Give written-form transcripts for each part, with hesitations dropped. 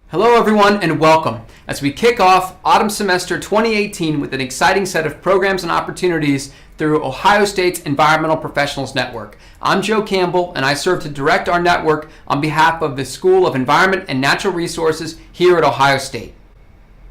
Hello everyone and welcome as we kick off autumn semester 2018 with an exciting set of programs and opportunities through Ohio State's Environmental Professionals Network. I'm Joe Campbell and I serve to direct our network on behalf of the School of Environment and Natural Resources here at Ohio State.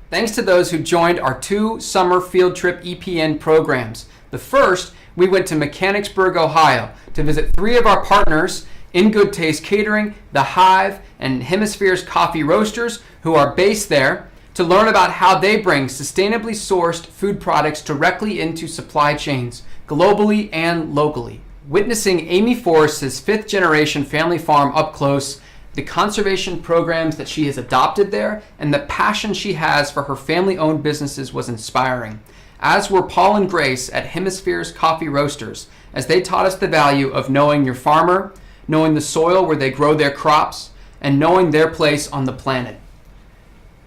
Thanks to those who joined our 2 summer field trip EPN programs. The first, we went to Mechanicsburg, Ohio to visit 3 of our partners, In Good Taste Catering, The Hive, and Hemisphere's Coffee Roasters, who are based there, to learn about how they bring sustainably sourced food products directly into supply chains, globally and locally. Witnessing Amy Forrest's 5th generation family farm up close, the conservation programs that she has adopted there, and the passion she has for her family-owned businesses was inspiring, as were Paul and Grace at Hemisphere's Coffee Roasters, as they taught us the value of knowing your farmer, knowing the soil where they grow their crops, and knowing their place on the planet.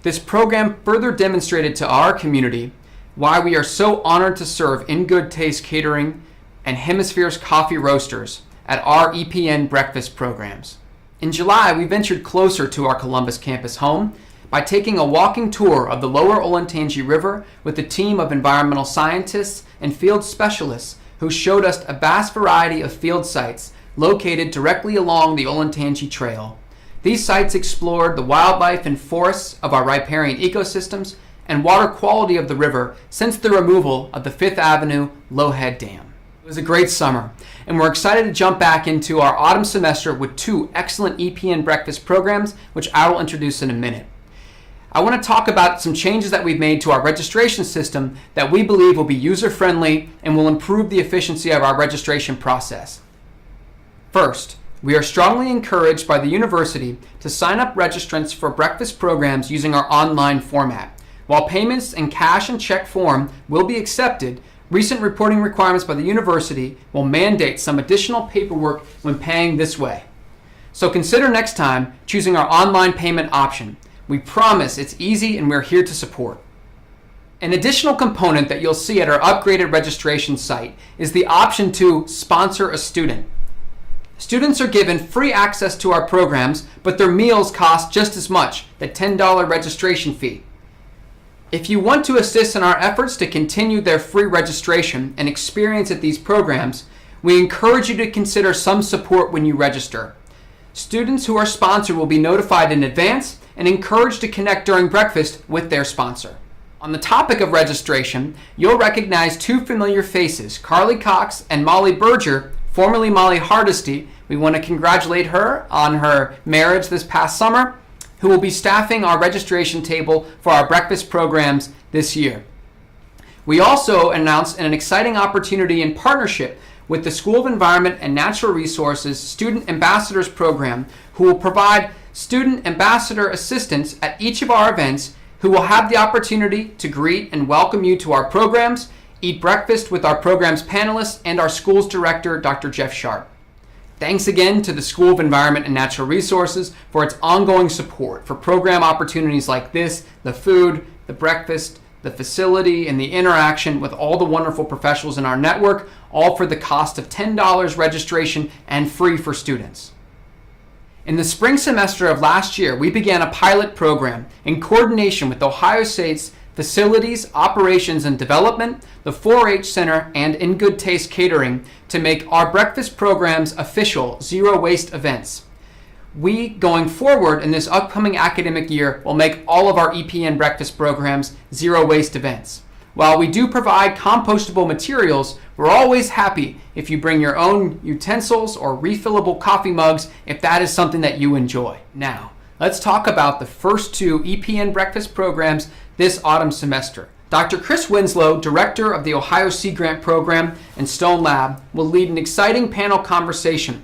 This program further demonstrated to our community why we are so honored to serve In Good Taste Catering and Hemisphere's Coffee Roasters at our EPN breakfast programs. In July, we ventured closer to our Columbus campus home by taking a walking tour of the lower Olentangy River with a team of environmental scientists and field specialists who showed us a vast variety of field sites located directly along the Olentangy Trail. These sites explored the wildlife and forests of our riparian ecosystems and water quality of the river since the removal of the 5th Avenue Lowhead Dam. It was a great summer, and we're excited to jump back into our autumn semester with 2 excellent EPN breakfast programs, which I will introduce in a minute. I want to talk about some changes that we've made to our registration system that we believe will be user-friendly and will improve the efficiency of our registration process. First, we are strongly encouraged by the university to sign up registrants for breakfast programs using our online format. While payments in cash and check form will be accepted, recent reporting requirements by the university will mandate some additional paperwork when paying this way. So consider next time choosing our online payment option. We promise it's easy and we're here to support. An additional component that you'll see at our upgraded registration site is the option to sponsor a student. Students are given free access to our programs, but their meals cost just as much, the $10 registration fee. If you want to assist in our efforts to continue their free registration and experience at these programs, we encourage you to consider some support when you register. Students who are sponsored will be notified in advance and encouraged to connect during breakfast with their sponsor. On the topic of registration, you'll recognize 2 familiar faces, Carly Cox and Molly Berger, formerly Molly Hardesty. We want to congratulate her on her marriage this past summer, who will be staffing our registration table for our breakfast programs this year. We also announced an exciting opportunity in partnership with the School of Environment and Natural Resources Student Ambassadors Program, who will provide student ambassador assistance at each of our events, who will have the opportunity to greet and welcome you to our programs, eat breakfast with our program's panelists, and our school's director, Dr. Jeff Sharp. Thanks again to the School of Environment and Natural Resources for its ongoing support for program opportunities like this, the food, the breakfast, the facility, and the interaction with all the wonderful professionals in our network, all for the cost of $10 registration and free for students. In the spring semester of last year, we began a pilot program in coordination with Ohio State's Facilities, Operations and Development, the 4-H Center, and In Good Taste Catering to make our breakfast programs official zero waste events. We, going forward in this upcoming academic year, will make all of our EPN breakfast programs zero waste events. While we do provide compostable materials, we're always happy if you bring your own utensils or refillable coffee mugs if that is something that you enjoy. Now, let's talk about the first 2 EPN breakfast programs this autumn semester. Dr. Chris Winslow, Director of the Ohio Sea Grant Program and Stone Lab, will lead an exciting panel conversation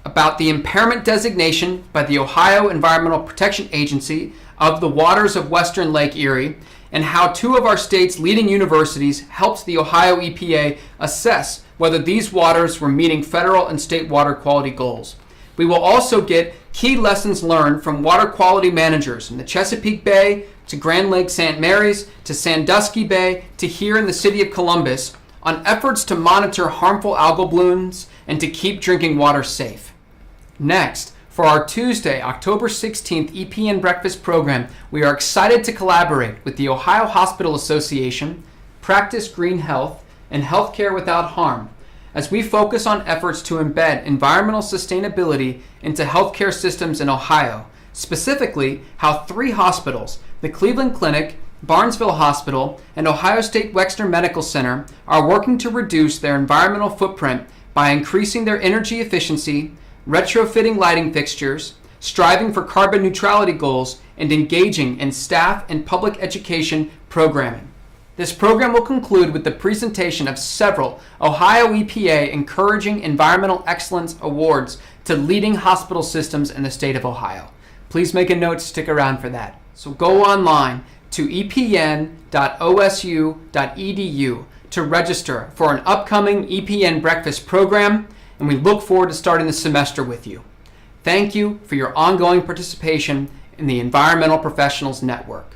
about the impairment designation by the Ohio Environmental Protection Agency of the waters of Western Lake Erie and how 2 of our state's leading universities helped the Ohio EPA assess whether these waters were meeting federal and state water quality goals. We will also get key lessons learned from water quality managers in the Chesapeake Bay to Grand Lake St. Mary's to Sandusky Bay to here in the city of Columbus on efforts to monitor harmful algal blooms and to keep drinking water safe. Next, For our Tuesday, October 16th EPN Breakfast program, we are excited to collaborate with the Ohio Hospital Association, Practice Green Health, and Healthcare Without Harm as we focus on efforts to embed environmental sustainability into healthcare systems in Ohio, specifically how 3 hospitals, the Cleveland Clinic, Barnesville Hospital, and Ohio State Wexner Medical Center, are working to reduce their environmental footprint by increasing their energy efficiency, retrofitting lighting fixtures, striving for carbon neutrality goals, and engaging in staff and public education programming. This program will conclude with the presentation of several Ohio EPA Encouraging Environmental Excellence Awards to leading hospital systems in the state of Ohio. Please make a note to stick around for that. So go online to epn.osu.edu to register for an upcoming EPN Breakfast program, and we look forward to starting the semester with you. Thank you for your ongoing participation in the Environmental Professionals Network.